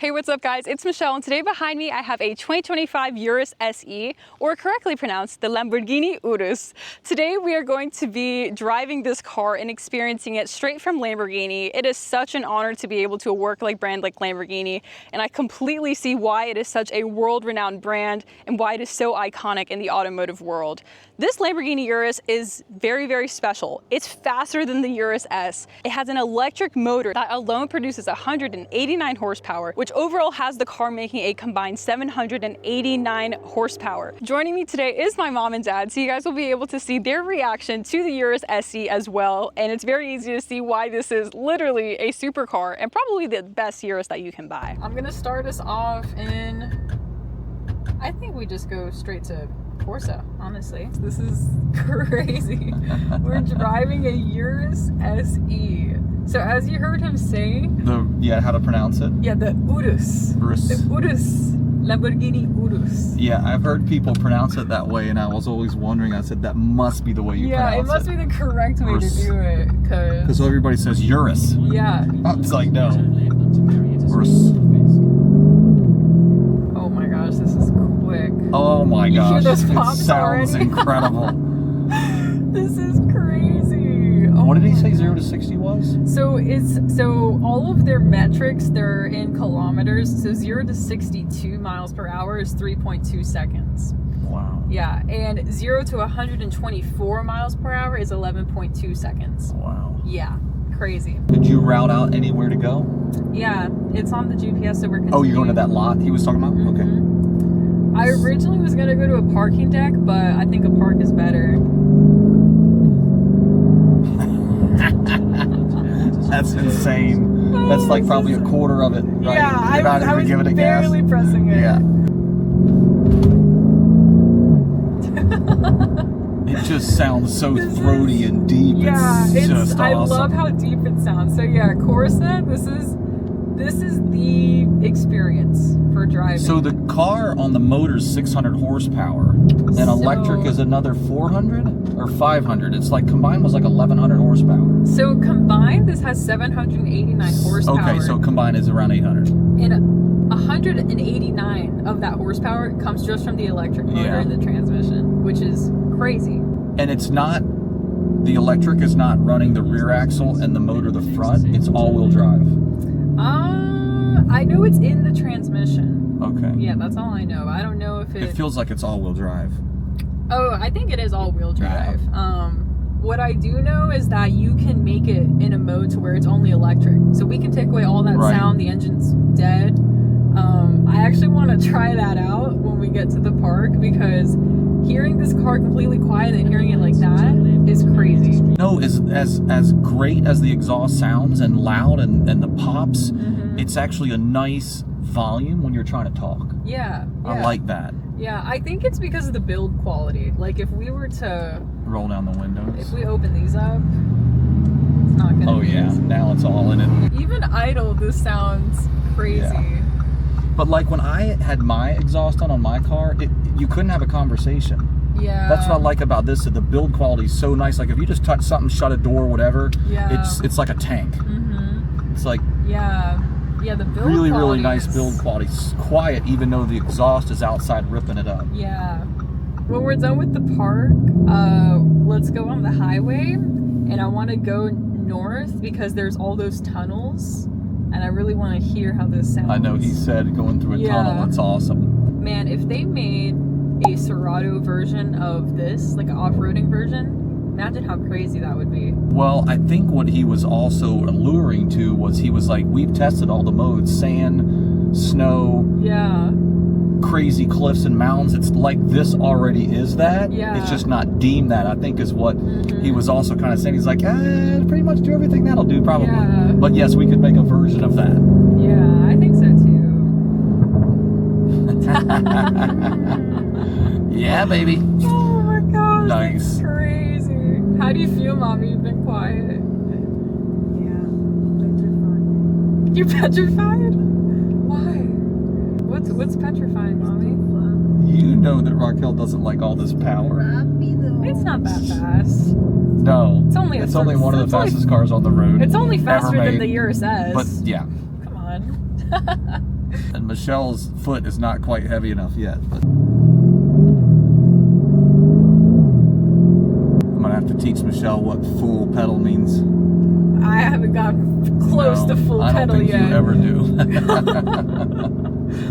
Hey, what's up guys? It's Michelle, and today behind me I have a 2025 Urus SE, or correctly pronounced, the Lamborghini Urus. Today we are going to be driving this car and experiencing it straight from Lamborghini. It is such an honor to be able to work like brand like Lamborghini, and I completely see why it is such a world-renowned brand and why it is so iconic in the automotive world. This Lamborghini Urus is very, very special. It's faster than the Urus S. It has an electric motor that alone produces 189 horsepower, which overall has the car making a combined 789 horsepower. Joining me today is my mom and dad, so you guys will be able to see their reaction to the Urus SE as well, and it's very easy to see why this is literally a supercar and probably the best Urus that you can buy. I'm gonna start us off in, I think we just go straight to Corsa, honestly. This is crazy. We're driving a Urus SE. So as you heard him say... how to pronounce it? Yeah, the Urus. Urus. The Urus. Lamborghini Urus. Yeah, I've heard people pronounce it that way, and I was always wondering, I said, that must be the way you pronounce it. Yeah, it must be the correct way to do it, because everybody says Urus. Yeah. It's like, no. Urus. Oh my gosh, this is quick. Oh my gosh, hear those pops it sounds already? incredible. This is crazy. Oh, what did he say 0 to 60 was? So all of their metrics, they're in kilometers. So 0 to 62 miles per hour is 3.2 seconds. Wow. Yeah, and 0 to 124 miles per hour is 11.2 seconds. Wow. Yeah, crazy. Did you route out anywhere to go? Yeah, it's on the GPS, so we're continuing. Oh, you're going to that lot he was talking about? Mm-hmm. Okay. I originally was going to go to a parking deck, but I think a park is better. That's insane. That's like probably a quarter of it, right? Yeah, I was give it a barely gas. pressing it. Yeah. It just sounds so throaty and deep. Yeah, it's just awesome. I love how deep it sounds. So yeah, Corsa, this is the experience for driving. So the car on the motor is 600 horsepower, and electric is another 400 or 500. It's like combined was like 1100 horsepower. So combined, this has 789 horsepower. Okay, so combined is around 800. And 189 of that horsepower comes just from the electric motor and the transmission, which is crazy. And it's not, the electric is not running the rear axle and the motor the front. It's all-wheel drive. I know it's in the transmission. Okay. Yeah, that's all I know. I don't know if it feels like it's all-wheel drive. Oh, I think it is all-wheel drive. Yeah. What I do know is that you can make it in a mode to where it's only electric. So we can take away all that sound, the engine's dead. I actually want to try that out when we get to the park, because hearing this car completely quiet and hearing it like that is crazy. No, as great as the exhaust sounds and loud and the pops, it's actually a nice volume when you're trying to talk. Yeah. I like that. Yeah, I think it's because of the build quality. Like if we were to roll down the windows, if we open these up, it's not gonna Oh yeah, now it's all in it. Even idle, this sounds crazy. Yeah. But like when I had my exhaust on my car, you couldn't have a conversation. Yeah. That's what I like about this. That the build quality is so nice. Like if you just touch something, shut a door, whatever, it's like a tank. It's like the build really nice build quality. It's quiet, even though the exhaust is outside ripping it up. Yeah. When we're done with the park, let's go on the highway, and I want to go north because there's all those tunnels, and I really want to hear how this sounds. I know, he said going through a tunnel, that's awesome. Man, if they made a Serato version of this, like an off-roading version, imagine how crazy that would be. Well, I think what he was also alluring to was he was like, we've tested all the modes, sand, snow, crazy cliffs and mountains. It's like this already is that. It's just not deemed that, I think is what he was also kind of saying. He's like, pretty much do everything that'll do probably. But yes, we could make a version of that. Yeah, I think so too. Yeah, baby. Oh my gosh, nice. That's crazy. How do you feel, Mommy? You've been quiet. Yeah, petrified. You're petrified? Why? What's petrifying, Mommy? You know that Raquel doesn't like all this power. It's not that fast. No. It's only one of the fastest cars on the road. It's only faster than made. the Urus S. But yeah. Come on. And Michelle's foot is not quite heavy enough yet. But I'm gonna have to teach Michelle what full pedal means. I haven't gotten close to full pedal yet. I don't think you ever do.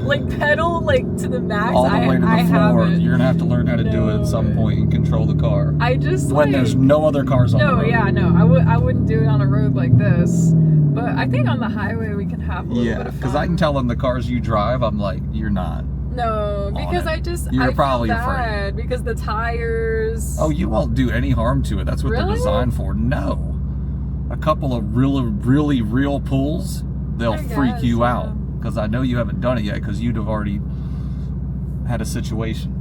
Like pedal, like to the max. All the way to the floor. Haven't. You're gonna have to learn how to do it at some point and control the car. I just when there's no other cars on the road. I wouldn't do it on a road like this. But I think on the highway we can have a little bit of fun. Because I can tell in the cars you drive, I'm like, you're not. No, because You're probably feel afraid. bad because the tires. Oh, you won't do any harm to it. That's what they're designed for. No. A couple of really real pulls, they'll freak you out. Because I know you haven't done it yet because you'd have already had a situation.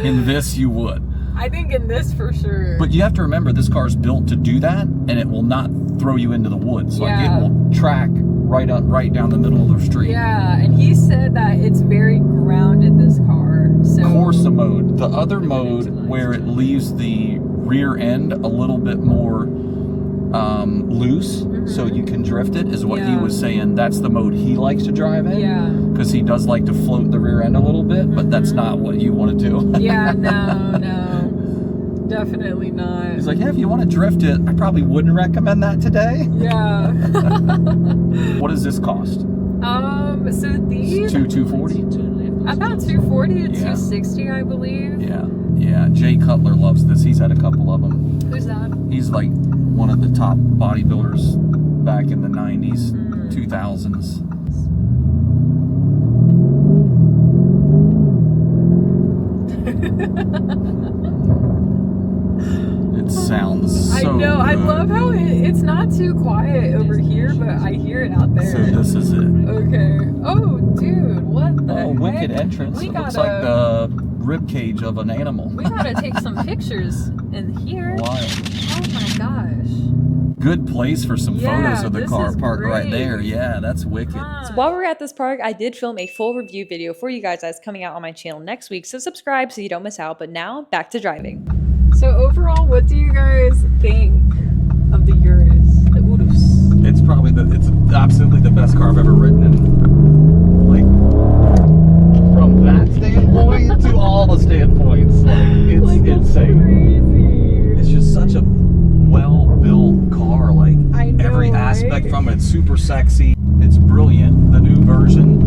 In this, you would. I think in this for sure. But you have to remember, this car's built to do that, and it will not throw you into the woods. Like, it will track right down the middle of the street. Yeah, and he said that it's very grounded, this car. So Corsa mode. The other mode where it leaves the rear end a little bit more loose, so you can drift it, is what he was saying. That's the mode he likes to drive in. Yeah. Because he does like to float the rear end a little bit, but that's not what you want to do. Yeah, no. Definitely not. He's like, yeah, if you want to drift it, I probably wouldn't recommend that today. Yeah. What does this cost? So these... $240? About $240 to $260, I believe. Yeah. Jay Cutler loves this. He's had a couple of them. Who's that? He's like one of the top bodybuilders back in the 90s, 2000s. It sounds so I know. good. I love how it's not too quiet over here, but I hear it out there. So this is it. Okay. Oh, dude, what the heck? Wicked entrance. It looks like the rib cage of an animal. We gotta take some pictures in here. Wild. Oh my gosh. Good place for some photos of the car parked right there. great. Yeah, that's wicked. So while we're at this park, I did film a full review video for you guys that's coming out on my channel next week, so subscribe so you don't miss out. But now, back to driving. So overall, what do you guys think of the Urus, the Urus? It's absolutely the best car I've ever ridden in. Like, from that standpoint to all the standpoints, it's insane. Crazy. It's just such a well-built car. Like, I know, every aspect right? from it, it's super sexy. It's brilliant. The new version.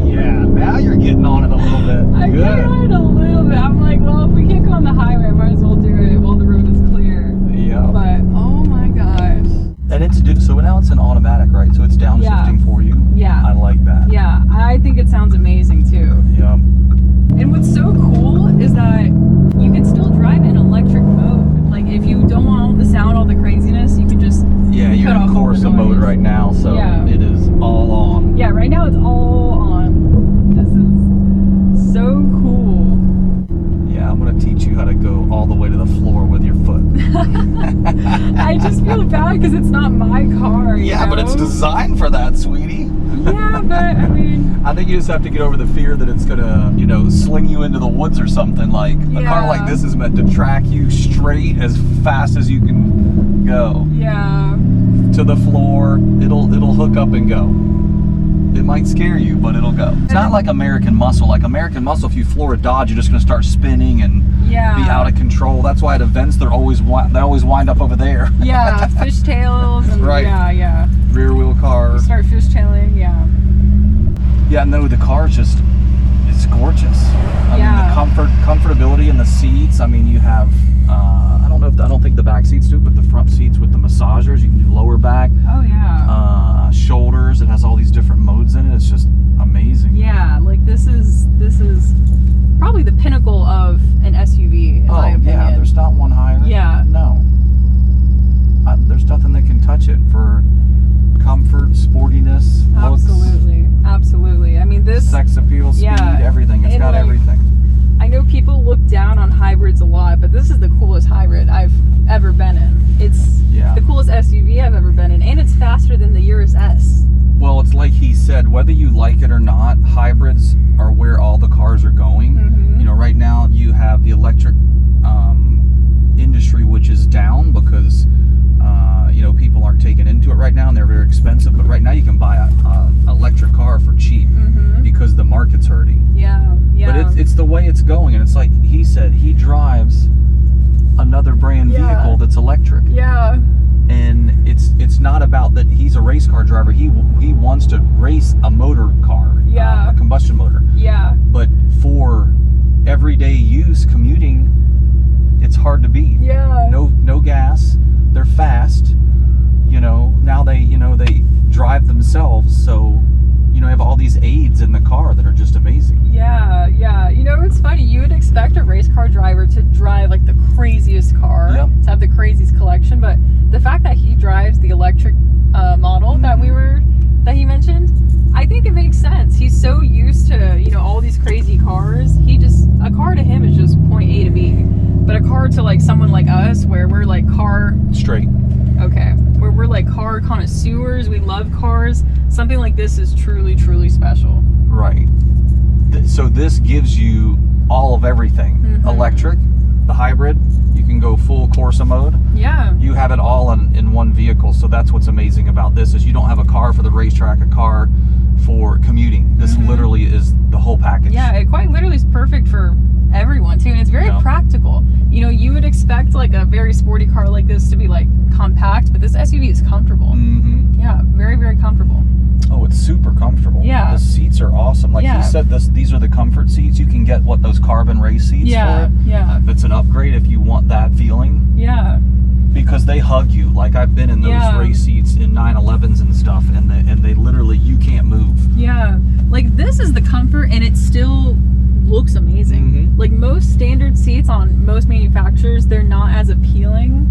Yeah, now you're getting on it a little bit. I Good. get on it a little bit. I'm like, well, if we can't go on the highway, I might as well do it while the road is clear. Yeah. But oh my gosh. And so now it's an automatic, right? So it's downshifting for you. Yeah. I like that. Yeah, I think it sounds amazing too. Yeah. And what's so cool is that you can still drive in electric mode. Like if you don't want all the sound, all the craziness, you can just Yeah, you're cut in off all the Corsa mode noise. right now, so it is all on. Yeah, right now it's all on. This is so cool. Yeah, I'm gonna teach you how to go all the way to the floor with your foot. I just feel bad because it's not my car. You know? But it's designed for that, sweetie. Yeah, but I mean, I think you just have to get over the fear that it's gonna, sling you into the woods or something. Like a car like this is meant to track you straight as fast as you can go. Yeah. To the floor, it'll hook up and go. It might scare you, but it'll go. It's not like American Muscle. Like American Muscle, if you floor a Dodge, you're just gonna start spinning and be out of control. That's why at events they always wind up over there. Yeah, fishtails and Right. yeah. Rear wheel car. Start fishtailing, yeah. Yeah, no, the car's just, it's gorgeous. I mean, the comfortability in the seats. I mean, you have, I don't think the back seats do, but the front seats with the massagers, you can do lower back. Oh yeah. Shoulders. It has all these different modes in it. It's just amazing. Yeah, like this is probably the pinnacle of an SUV in my opinion. Yeah, there's not one higher. Yeah. No. There's nothing that can touch it for comfort, sportiness, looks, Absolutely. I mean this sex appeal, speed, everything. It's got everything. I know people look down on hybrids a lot, but this is the coolest hybrid I've ever been in. It's the coolest SUV I've ever been in, and it's faster than the Urus S. Well, it's like he said, whether you like it or not, hybrids are where all the cars are going. Right now you have the electric industry, which is down because people aren't taking race car driver. He wants to race a motor car, Yeah. a combustion motor. Yeah. But for everyday use, commuting, it's hard to beat. Yeah. No gas. They're fast. You know, now they drive themselves. So, you know, you have all these aids in the car that are just amazing. Yeah, yeah. You know, it's funny. You would expect a race car driver to drive like the craziest car, Yep. to have the craziest collection, but the fact that he drives the electric model that he mentioned, I think it makes sense. He's so used to, you know, all these crazy cars. A car to him is just point A to B. But a car to like someone like us, where we're like car where we're like car connoisseurs, we love cars, something like this is truly, truly special. Right. So this gives you all of everything. Electric, the hybrid, you can go full Corsa mode. Yeah. You have it all in one vehicle. So that's what's amazing about this, is you don't have a car for the racetrack, a car for commuting. This literally is the whole package. Yeah, it quite literally is perfect for everyone too, and it's very practical. You know, you would expect like a very sporty car like this to be like compact, but this SUV is comfortable. Yeah, very, very comfortable. Oh, it's super comfortable. Yeah. The seats are awesome. Like you said, these are the comfort seats. You can get those carbon race seats for it. Yeah. That's an upgrade if you want that feeling. Yeah. Because they hug you. Like I've been in those race seats in 911s and stuff, and they literally, you can't move. Yeah. Like this is the comfort, and it still looks amazing. Like most standard seats on most manufacturers, they're not as appealing.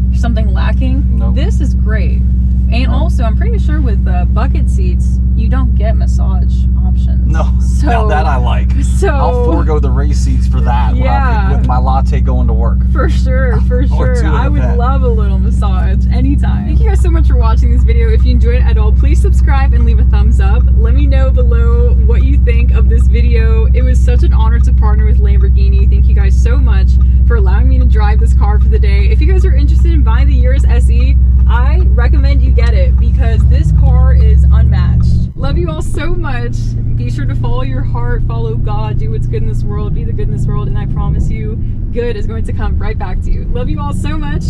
There's something lacking. Nope. This is great. And also, I'm pretty sure with bucket seats, you don't get massage options. No, so, now that I like. So I'll forego the race seats for that with my latte going to work. For sure, for Or sure. two I of would that. love a little massage anytime. Thank you guys so much for watching this video. If you enjoyed it at all, please subscribe and leave a thumbs up. Let me know below what you think of this video. It was such an honor to partner with Lamborghini. Thank you guys so much for allowing me to drive this car for the day. If you guys are interested in buying the Urus SE, I recommend you get it because this car is unmatched. Love you all so much. Be sure to follow your heart, follow God, do what's good in this world, be the good in this world, and I promise you, good is going to come right back to you. Love you all so much.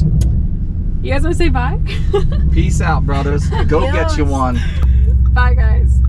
You guys want to say bye? Peace out, brothers. Go get you one. Bye, guys.